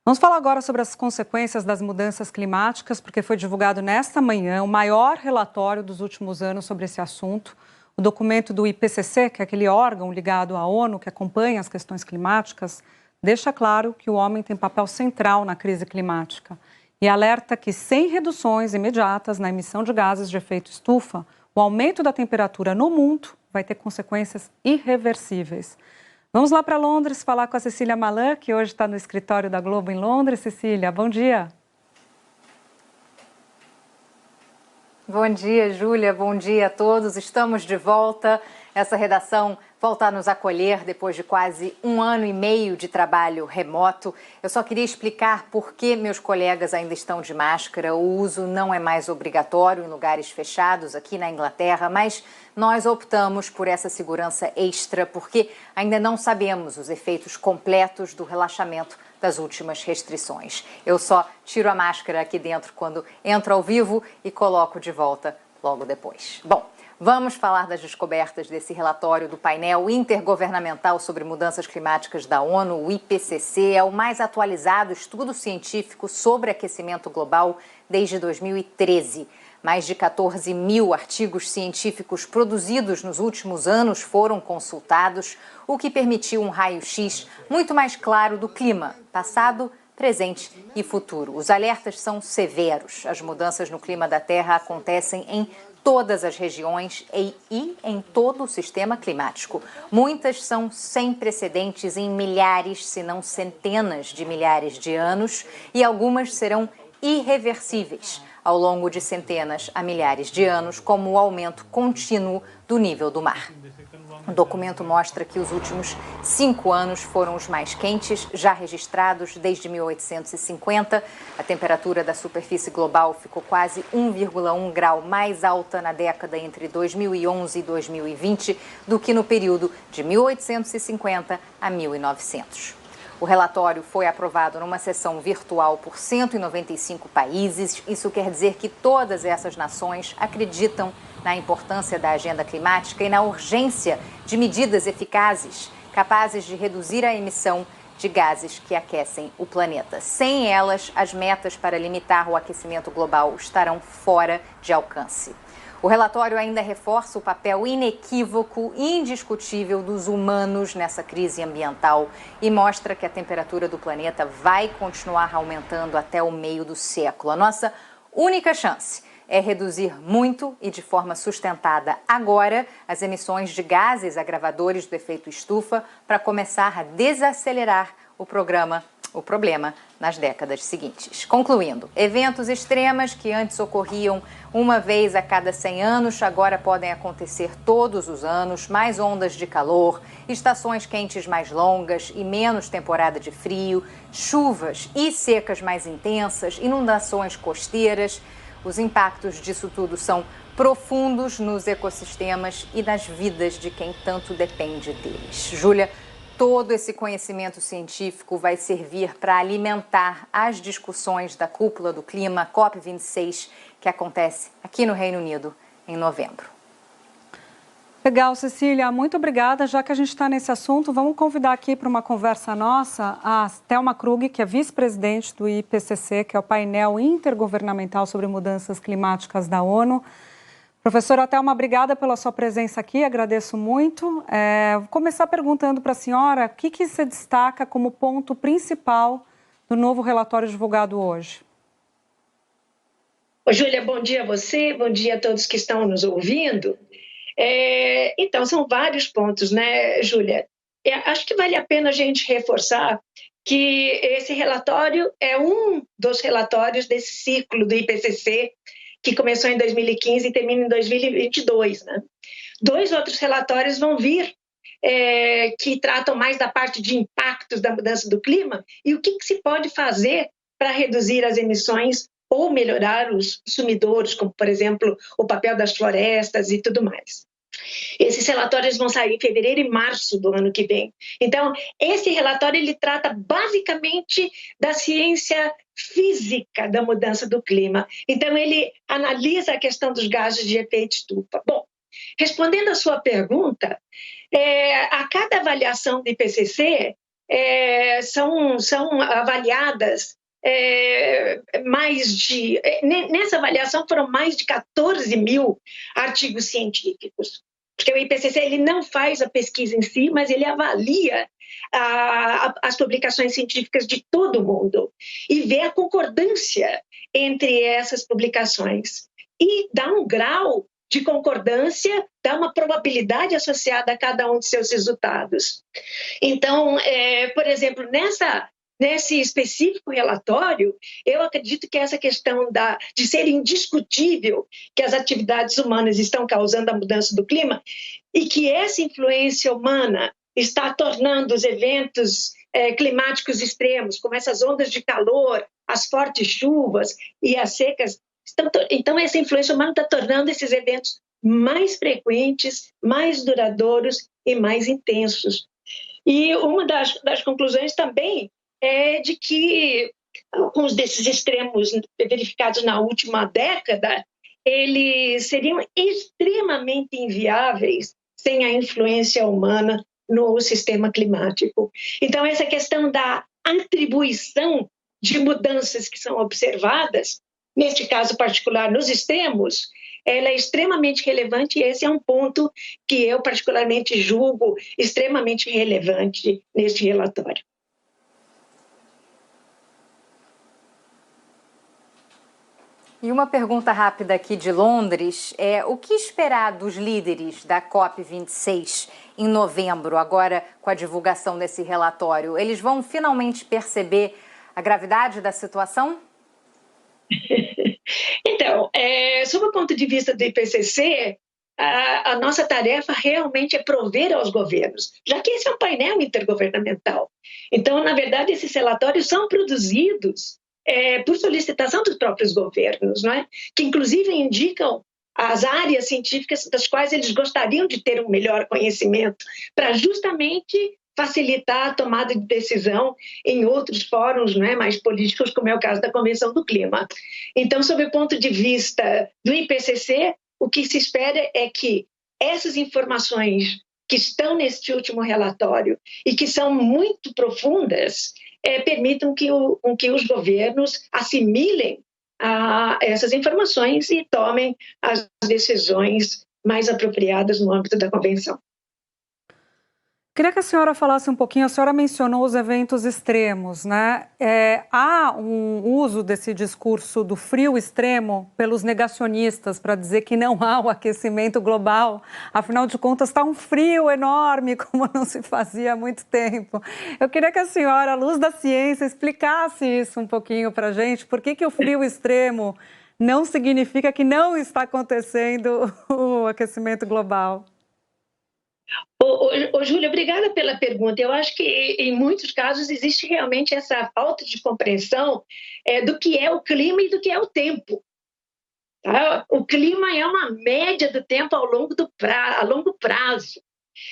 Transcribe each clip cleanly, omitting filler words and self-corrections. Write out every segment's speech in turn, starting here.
Vamos falar agora sobre as consequências das mudanças climáticas, porque foi divulgado nesta manhã o maior relatório dos últimos anos sobre esse assunto. O documento do IPCC, que é aquele órgão ligado à ONU que acompanha as questões climáticas, deixa claro que o homem tem papel central na crise climática e alerta que, sem reduções imediatas na emissão de gases de efeito estufa, o aumento da temperatura no mundo vai ter consequências irreversíveis. Vamos lá para Londres falar com a Cecília Malan, que hoje está no escritório da Globo em Londres. Cecília, bom dia. Bom dia, Júlia. Bom dia a todos. Estamos de volta. Essa redação volta a nos acolher depois de quase 1 ano e meio de trabalho remoto. Eu só queria explicar por que meus colegas ainda estão de máscara. O uso não é mais obrigatório em lugares fechados aqui na Inglaterra, mas nós optamos por essa segurança extra porque ainda não sabemos os efeitos completos do relaxamento das últimas restrições. Eu só tiro a máscara aqui dentro quando entro ao vivo e coloco de volta logo depois. Bom, vamos falar das descobertas desse relatório do painel intergovernamental sobre mudanças climáticas da ONU, o IPCC. É o mais atualizado estudo científico sobre aquecimento global desde 2013. Mais de 14 mil artigos científicos produzidos nos últimos anos foram consultados, o que permitiu um raio-x muito mais claro do clima, passado, presente e futuro. Os alertas são severos. As mudanças no clima da Terra acontecem em todas as regiões e em todo o sistema climático. Muitas são sem precedentes em milhares, se não centenas de milhares de anos, e algumas serão irreversíveis ao longo de centenas a milhares de anos, como o aumento contínuo do nível do mar. O documento mostra que os últimos 5 anos foram os mais quentes já registrados desde 1850. A temperatura da superfície global ficou quase 1,1 grau mais alta na década entre 2011 e 2020 do que no período de 1850 a 1900. O relatório foi aprovado numa sessão virtual por 195 países. Isso quer dizer que todas essas nações acreditam na importância da agenda climática e na urgência de medidas eficazes capazes de reduzir a emissão de gases que aquecem o planeta. Sem elas, as metas para limitar o aquecimento global estarão fora de alcance. O relatório ainda reforça o papel inequívoco e indiscutível dos humanos nessa crise ambiental e mostra que a temperatura do planeta vai continuar aumentando até o meio do século. A nossa única chance é reduzir muito e de forma sustentada agora as emissões de gases agravadores do efeito estufa para começar a desacelerar o problema nas décadas seguintes. Concluindo, eventos extremos que antes ocorriam uma vez a cada 100 anos, agora podem acontecer todos os anos, mais ondas de calor, estações quentes mais longas e menos temporada de frio, chuvas e secas mais intensas, inundações costeiras. Os impactos disso tudo são profundos nos ecossistemas e nas vidas de quem tanto depende deles. Júlia, todo esse conhecimento científico vai servir para alimentar as discussões da Cúpula do Clima, COP26, que acontece aqui no Reino Unido em novembro. Legal, Cecília, muito obrigada. Já que a gente está nesse assunto, vamos convidar aqui para uma conversa nossa a Thelma Krug, que é vice-presidente do IPCC, que é o painel intergovernamental sobre mudanças climáticas da ONU. Professora Thelma, obrigada pela sua presença aqui, agradeço muito. Vou começar perguntando para a senhora o que você destaca como ponto principal do novo relatório divulgado hoje. Júlia, bom dia a você, bom dia a todos que estão nos ouvindo. Então, são vários pontos, né, Júlia? Acho que vale a pena a gente reforçar que esse relatório é um dos relatórios desse ciclo do IPCC, que começou em 2015 e termina em 2022. Né? 2 outros relatórios vão vir, que tratam mais da parte de impactos da mudança do clima e o que se pode fazer para reduzir as emissões ou melhorar os sumidouros, como, por exemplo, o papel das florestas e tudo mais. Esses relatórios vão sair em fevereiro e março do ano que vem. Então, esse relatório ele trata basicamente da ciência física da mudança do clima. Então, ele analisa a questão dos gases de efeito estufa. Bom, respondendo à sua pergunta, a cada avaliação do IPCC, são avaliadas nessa avaliação foram mais de 14 mil artigos científicos, porque o IPCC ele não faz a pesquisa em si, mas ele avalia as publicações científicas de todo o mundo e vê a concordância entre essas publicações e dá um grau de concordância, dá uma probabilidade associada a cada um de seus resultados. Então, por exemplo, nesse específico relatório, eu acredito que essa questão de ser indiscutível que as atividades humanas estão causando a mudança do clima e que essa influência humana está tornando os eventos climáticos extremos, como essas ondas de calor, as fortes chuvas e as secas, então essa influência humana está tornando esses eventos mais frequentes, mais duradouros e mais intensos. E uma das conclusões também é de que alguns desses extremos verificados na última década, eles seriam extremamente inviáveis sem a influência humana no sistema climático. Então, essa questão da atribuição de mudanças que são observadas, neste caso particular nos extremos, ela é extremamente relevante e esse é um ponto que eu particularmente julgo extremamente relevante neste relatório. E uma pergunta rápida aqui de Londres, o que esperar dos líderes da COP26 em novembro, agora com a divulgação desse relatório? Eles vão finalmente perceber a gravidade da situação? Então, sob o ponto de vista do IPCC, a nossa tarefa realmente é prover aos governos, já que esse é um painel intergovernamental. Então, na verdade, esses relatórios são produzidos por solicitação dos próprios governos, não é? Que inclusive indicam as áreas científicas das quais eles gostariam de ter um melhor conhecimento, para justamente facilitar a tomada de decisão em outros fóruns, não é, mais políticos, como é o caso da Convenção do Clima. Então, sob o ponto de vista do IPCC, o que se espera é que essas informações que estão neste último relatório e que são muito profundas, permitam que os governos assimilem essas informações e tomem as decisões mais apropriadas no âmbito da Convenção. Queria que a senhora falasse um pouquinho, a senhora mencionou os eventos extremos, né? Há um uso desse discurso do frio extremo pelos negacionistas para dizer que não há o aquecimento global, afinal de contas está um frio enorme, como não se fazia há muito tempo. Eu queria que a senhora, à luz da ciência, explicasse isso um pouquinho para a gente, por que o frio extremo não significa que não está acontecendo o aquecimento global? Júlia, obrigada pela pergunta. Eu acho que, em muitos casos, existe realmente essa falta de compreensão do que é o clima e do que é o tempo. Tá? O clima é uma média do tempo a longo prazo.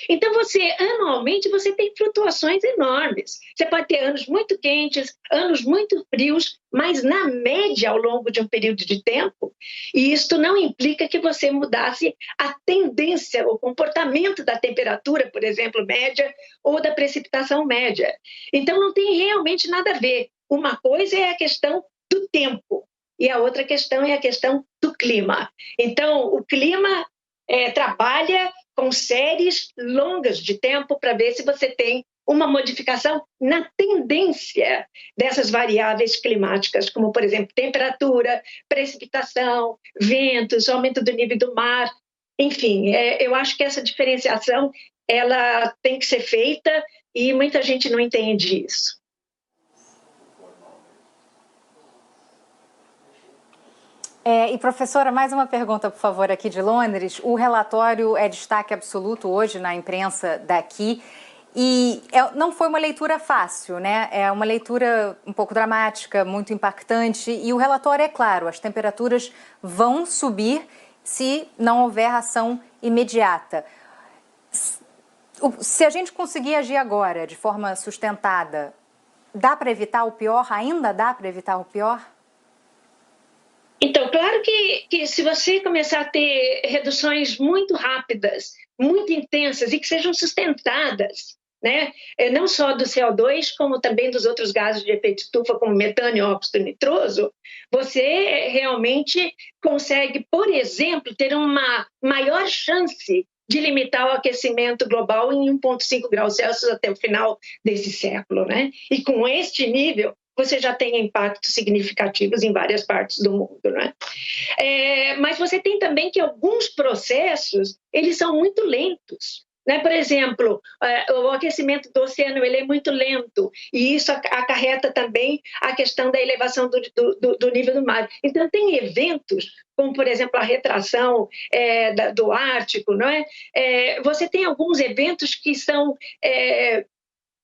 Então, anualmente, você tem flutuações enormes. Você pode ter anos muito quentes, anos muito frios, mas na média, ao longo de um período de tempo, e isto não implica que você mudasse a tendência, o comportamento da temperatura, por exemplo, média, ou da precipitação média. Então, não tem realmente nada a ver. Uma coisa é a questão do tempo, e a outra questão é a questão do clima. Então, o clima trabalha com séries longas de tempo para ver se você tem uma modificação na tendência dessas variáveis climáticas, como, por exemplo, temperatura, precipitação, ventos, aumento do nível do mar. Enfim, eu acho que essa diferenciação ela tem que ser feita e muita gente não entende isso. E professora, mais uma pergunta, por favor, aqui de Londres. O relatório é destaque absoluto hoje na imprensa daqui e não foi uma leitura fácil, né? É uma leitura um pouco dramática, muito impactante e o relatório é claro, as temperaturas vão subir se não houver ação imediata. Se a gente conseguir agir agora de forma sustentada, dá para evitar o pior? Ainda dá para evitar o pior? Então, claro que se você começar a ter reduções muito rápidas, muito intensas e que sejam sustentadas, né? Não só do CO2, como também dos outros gases de efeito estufa, como metano e óxido nitroso, você realmente consegue, por exemplo, ter uma maior chance de limitar o aquecimento global em 1,5 graus Celsius até o final desse século, né? E com este nível, você já tem impactos significativos em várias partes do mundo, né? Mas você tem também que alguns processos, eles são muito lentos, né? Por exemplo, o aquecimento do oceano ele é muito lento e isso acarreta também a questão da elevação do nível do mar. Então, tem eventos, como, por exemplo, a retração do Ártico, não é? Você tem alguns eventos que são...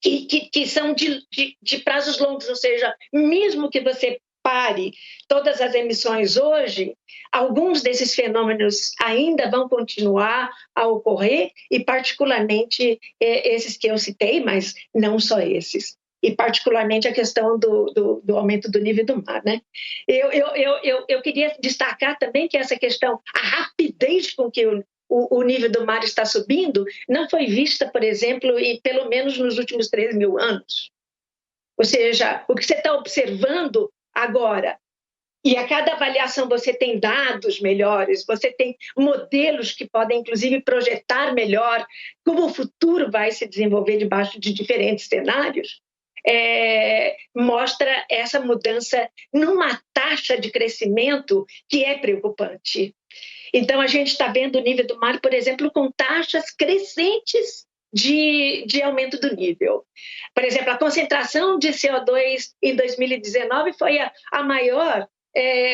Que são de prazos longos, ou seja, mesmo que você pare todas as emissões hoje, alguns desses fenômenos ainda vão continuar a ocorrer, e particularmente esses que eu citei, mas não só esses, e particularmente a questão do aumento do nível do mar, né? Eu queria destacar também que essa questão, a rapidez com que o nível do mar está subindo, não foi vista, por exemplo, e pelo menos nos últimos 3.000 anos. Ou seja, o que você está observando agora, e a cada avaliação você tem dados melhores, você tem modelos que podem, inclusive, projetar melhor como o futuro vai se desenvolver debaixo de diferentes cenários, mostra essa mudança numa taxa de crescimento que é preocupante. Então, a gente está vendo o nível do mar, por exemplo, com taxas crescentes de aumento do nível. Por exemplo, a concentração de CO2 em 2019 foi a maior,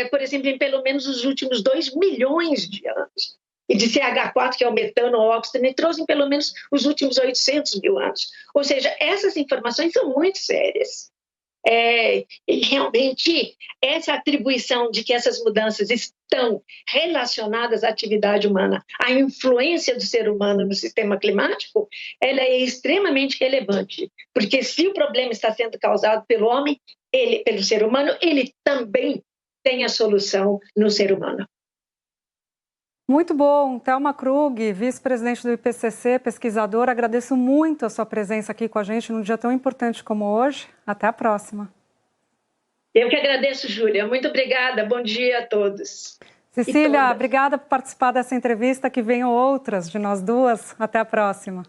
por exemplo, em pelo menos os últimos 2 milhões de anos. E de CH4, que é o metano ou óxido nitroso, em pelo menos os últimos 800 mil anos. Ou seja, essas informações são muito sérias. E realmente, essa atribuição de que essas mudanças estão relacionadas à atividade humana, à influência do ser humano no sistema climático, ela é extremamente relevante, porque se o problema está sendo causado pelo homem, pelo ser humano, ele também tem a solução no ser humano. Muito bom. Thelma Krug, vice-presidente do IPCC, pesquisadora, agradeço muito a sua presença aqui com a gente num dia tão importante como hoje. Até a próxima. Eu que agradeço, Júlia. Muito obrigada. Bom dia a todos. Cecília, obrigada por participar dessa entrevista. Que venham outras de nós duas. Até a próxima.